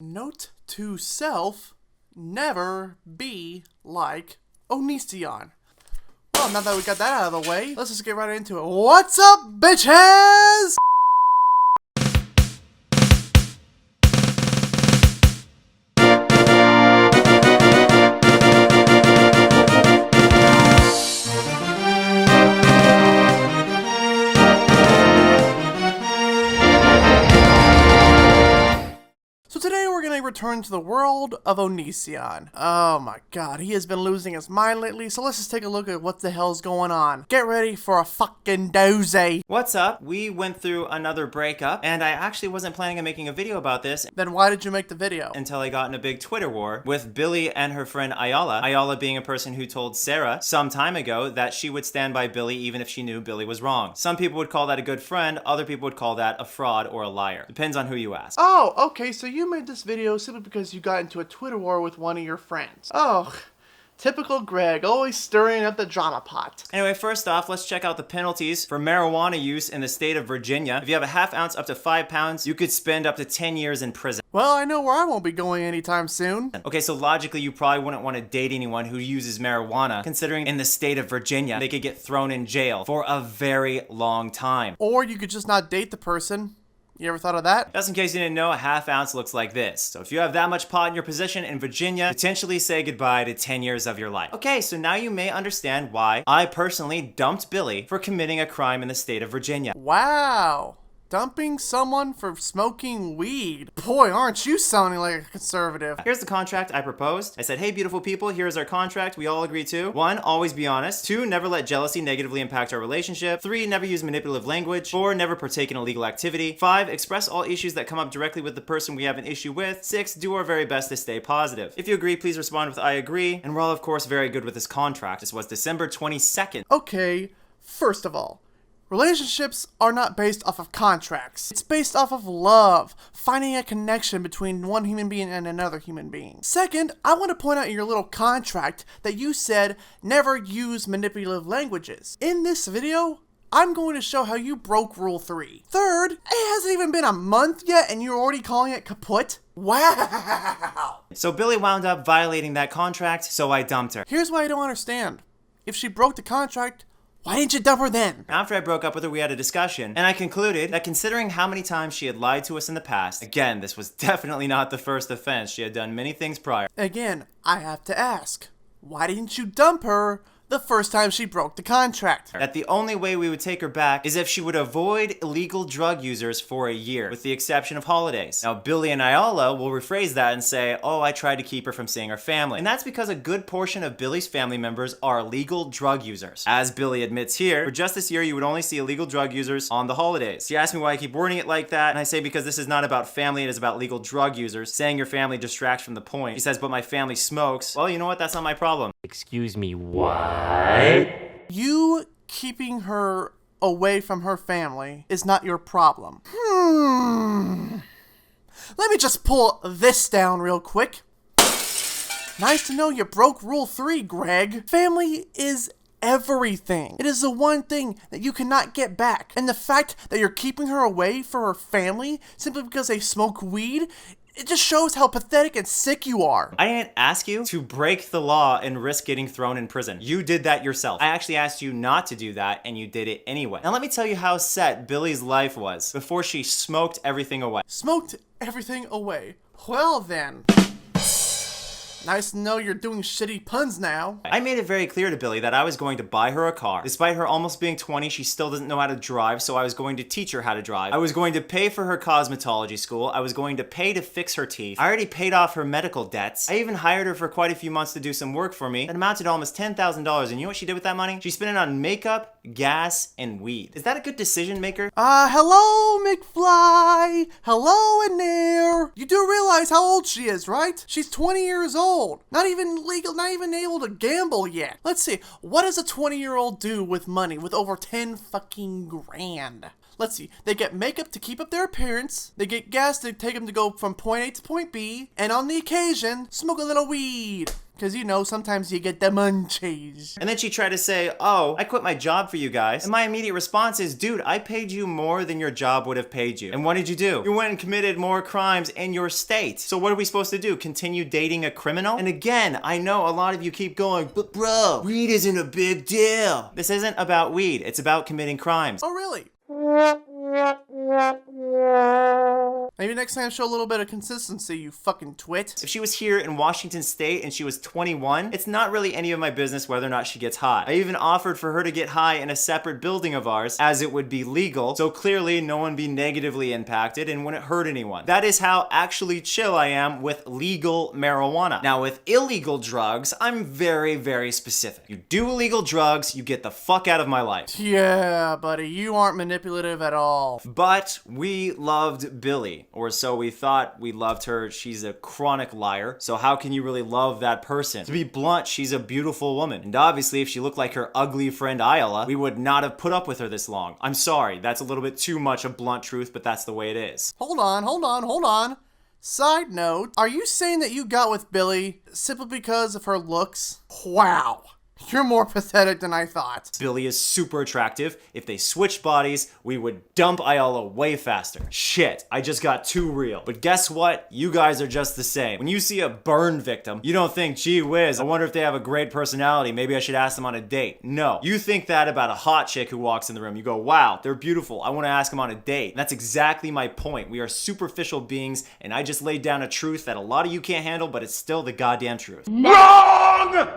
Note to self, never be like Onision. Well, now that we got that out of the way, let's just get right into it. What's up, bitches? So today we're going to return to the world of Onision. Oh my god, he has been losing his mind lately, so let's just take a look at what the hell's going on. Get ready for a fucking doozy. What's up? We went through another breakup, and I actually wasn't planning on making a video about this Then why did you make the video? until I got in a big Twitter war with Billy and her friend Ayala. Ayala being a person who told Sarah some time ago that she would stand by Billy even if she knew Billy was wrong. Some people would call that a good friend, other people would call that a fraud or a liar. Depends on who you ask. Oh, okay, so you made this video simply because you got into a Twitter war with one of your friends. Oh, typical Greg, always stirring up the drama pot. Anyway, first off, let's check out the penalties for marijuana use in the state of Virginia. If you have a half ounce up to 5 pounds, you could spend up to 10 years in prison. Well, I know where I won't be going anytime soon. Okay, so logically, you probably wouldn't want to date anyone who uses marijuana, considering in the state of Virginia, they could get thrown in jail for a very long time. Or you could just not date the person. You ever thought of that? Just in case you didn't know, a half ounce looks like this. So if you have that much pot in your possession in Virginia, potentially say goodbye to 10 years of your life. Okay, so now you may understand why I personally dumped Billy for committing a crime in the state of Virginia. Wow. Dumping someone for smoking weed. Boy, aren't you sounding like a conservative. Here's the contract I proposed. I said, hey, beautiful people, here's our contract we all agree to. 1, always be honest. 2, never let jealousy negatively impact our relationship. 3, never use manipulative language. 4, never partake in illegal activity. 5, express all issues that come up directly with the person we have an issue with. 6, do our very best to stay positive. If you agree, please respond with I agree. And we're all, of course, very good with this contract. This was December 22nd. Okay, first of all, relationships are not based off of contracts. It's based off of love, finding a connection between one human being and another human being. Second, I want to point out in your little contract that you said never use manipulative languages. In this video, I'm going to show how you broke Rule 3. Third, it hasn't even been a month yet and you're already calling it kaput? Wow! So Billy wound up violating that contract, so I dumped her. Here's what I don't understand. If she broke the contract, why didn't you dump her then? After I broke up with her, we had a discussion, and I concluded that considering how many times she had lied to us in the past, again, this was definitely not the first offense. She had done many things prior. Again, I have to ask, why didn't you dump her the first time she broke the contract? That the only way we would take her back is if she would avoid illegal drug users for a year, with the exception of holidays. Now, Billy and Ayala will rephrase that and say, oh, I tried to keep her from seeing her family. And that's because a good portion of Billy's family members are illegal drug users. As Billy admits here, for just this year, you would only see illegal drug users on the holidays. She asked me why I keep wording it like that, and I say because this is not about family, it is about legal drug users. Saying your family distracts from the point. He says, but my family smokes. Well, you know what? That's not my problem. Excuse me, what? You keeping her away from her family is not your problem. Let me just pull this down real quick. Nice to know you broke Rule 3, Greg. Family is everything. It is the one thing that you cannot get back. And the fact that you're keeping her away from her family simply because they smoke weed, it just shows how pathetic and sick you are. I didn't ask you to break the law and risk getting thrown in prison. You did that yourself. I actually asked you not to do that, and you did it anyway. Now let me tell you how set Billy's life was before she smoked everything away. Smoked everything away. Well then. Nice to know you're doing shitty puns now. I made it very clear to Billy that I was going to buy her a car. Despite her almost being 20, she still doesn't know how to drive, so I was going to teach her how to drive. I was going to pay for her cosmetology school. I was going to pay to fix her teeth. I already paid off her medical debts. I even hired her for quite a few months to do some work for me. That amounted to almost $10,000, and you know what she did with that money? She spent it on makeup, gas, and weed. Is that a good decision maker? Hello, McFly. Hello in there. You do realize how old she is, right? She's 20 years old. Not even legal, not even able to gamble yet. Let's see, what does a 20-year-old do with money with over 10 fucking grand? Let's see, they get makeup to keep up their appearance, they get gas to take them to go from point A to point B, and on the occasion, smoke a little weed. Because, you know, sometimes you get the munchies. And then she tried to say, oh, I quit my job for you guys. And my immediate response is, dude, I paid you more than your job would have paid you. And what did you do? You went and committed more crimes in your state. So what are we supposed to do? Continue dating a criminal? And again, I know a lot of you keep going, but bro, weed isn't a big deal. This isn't about weed. It's about committing crimes. Oh, really? Maybe next time show a little bit of consistency, you fucking twit. If she was here in Washington State and she was 21, it's not really any of my business whether or not she gets high. I even offered for her to get high in a separate building of ours, as it would be legal, so clearly no one be negatively impacted and wouldn't hurt anyone. That is how actually chill I am with legal marijuana. Now with illegal drugs, I'm very, very specific. You do illegal drugs, you get the fuck out of my life. Yeah, buddy, you aren't manipulative at all. But we loved Billy. Or so we thought. We loved her. She's a chronic liar. So how can you really love that person? To be blunt, she's a beautiful woman. And obviously, if she looked like her ugly friend Ayala, we would not have put up with her this long. I'm sorry, that's a little bit too much of blunt truth, but that's the way it is. Hold on. Side note, are you saying that you got with Billy simply because of her looks? Wow. You're more pathetic than I thought. Billy is super attractive. If they switched bodies, we would dump Ayala way faster. Shit, I just got too real. But guess what? You guys are just the same. When you see a burn victim, you don't think, gee whiz, I wonder if they have a great personality. Maybe I should ask them on a date. No. You think that about a hot chick who walks in the room. You go, wow, they're beautiful. I want to ask them on a date. And that's exactly my point. We are superficial beings, and I just laid down a truth that a lot of you can't handle, but it's still the goddamn truth. Wrong!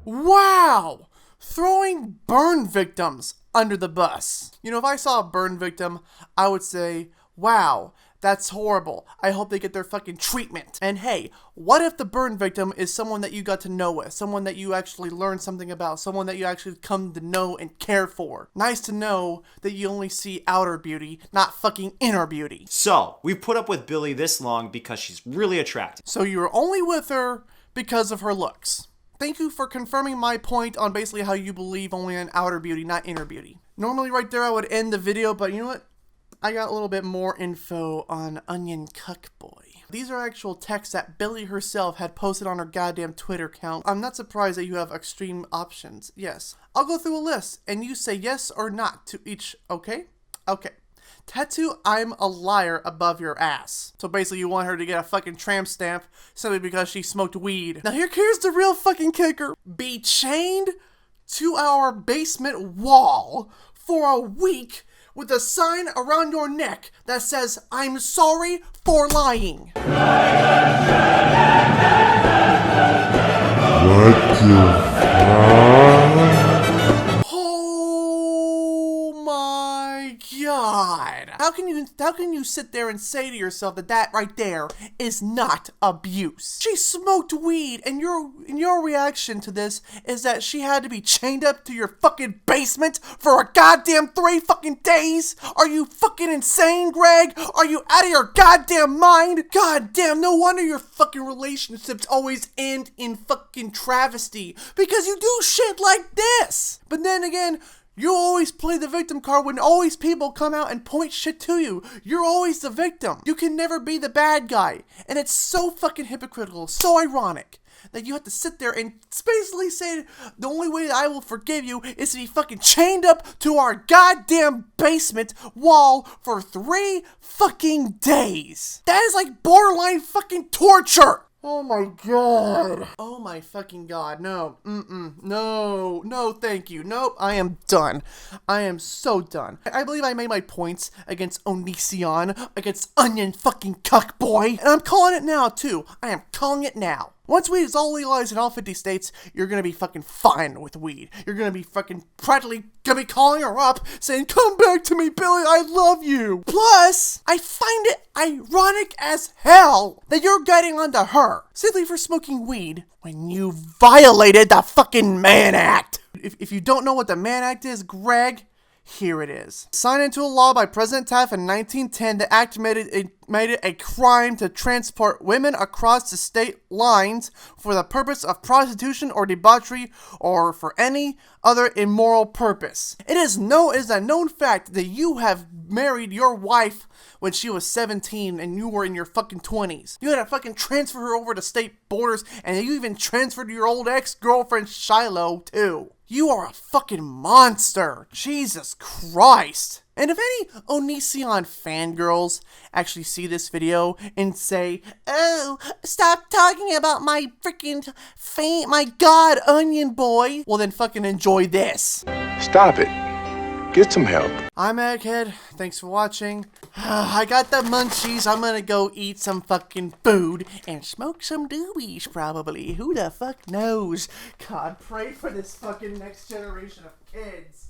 Wow! Throwing burn victims under the bus. You know, if I saw a burn victim, I would say, wow, that's horrible. I hope they get their fucking treatment. And hey, what if the burn victim is someone that you got to know with, someone that you actually learned something about, someone that you actually come to know and care for? Nice to know that you only see outer beauty, not fucking inner beauty. So, we've put up with Billy this long because she's really attractive. So you were only with her because of her looks. Thank you for confirming my point on basically how you believe only in outer beauty, not inner beauty. Normally right there I would end the video, but you know what? I got a little bit more info on Onion Cuckboy. These are actual texts that Billy herself had posted on her goddamn Twitter account. I'm not surprised that you have extreme options. Yes. I'll go through a list, and you say yes or not to each, okay? Okay. Tattoo I'm a liar above your ass. So basically you want her to get a fucking tramp stamp simply because she smoked weed. Now here's the real fucking kicker. Be chained to our basement wall for a week with a sign around your neck that says, I'm sorry for lying. What the fuck? Oh my god. How can you sit there and say to yourself that right there is not abuse? She smoked weed, and your reaction to this is that she had to be chained up to your fucking basement for a goddamn 3 fucking days? Are you fucking insane, Greg? Are you out of your goddamn mind? Goddamn, no wonder your fucking relationships always end in fucking travesty, because you do shit like this. But then again, you always play the victim card when always people come out and point shit to you. You're always the victim. You can never be the bad guy. And it's so fucking hypocritical, so ironic, that you have to sit there and basically say the only way that I will forgive you is to be fucking chained up to our goddamn basement wall for 3 fucking days. That is like borderline fucking torture. Oh my god. Oh my fucking god. No. No. No, thank you. Nope. I am done. I am so done. I believe I made my points against Onision, against Onion fucking Cuckboy. And I'm calling it now, too. I am calling it now. Once weed is all legalized in all 50 states, you're gonna be fucking fine with weed. You're gonna be fucking practically gonna be calling her up, saying, come back to me, Billy, I love you. Plus, I find it ironic as hell that you're getting onto her simply for smoking weed when you violated the fucking Mann Act. If you don't know what the Mann Act is, Greg, Here it is. Signed into a law by President Taft in 1910, the act made it a crime to transport women across the state lines for the purpose of prostitution or debauchery or for any other immoral purpose. It is a known fact that you have married your wife when she was 17 and you were in your fucking 20s. You had to fucking transfer her over to state borders, and you even transferred your old ex-girlfriend Shiloh too. You are a fucking monster. Jesus Christ. And if any Onision fangirls actually see this video and say, "Oh, stop talking about my freaking my god, Onion Boy," well then fucking enjoy this. Stop it. Get some help. I'm Egghead. Thanks for watching. I got the munchies. I'm gonna go eat some fucking food and smoke some doobies probably. Who the fuck knows? God, pray for this fucking next generation of kids.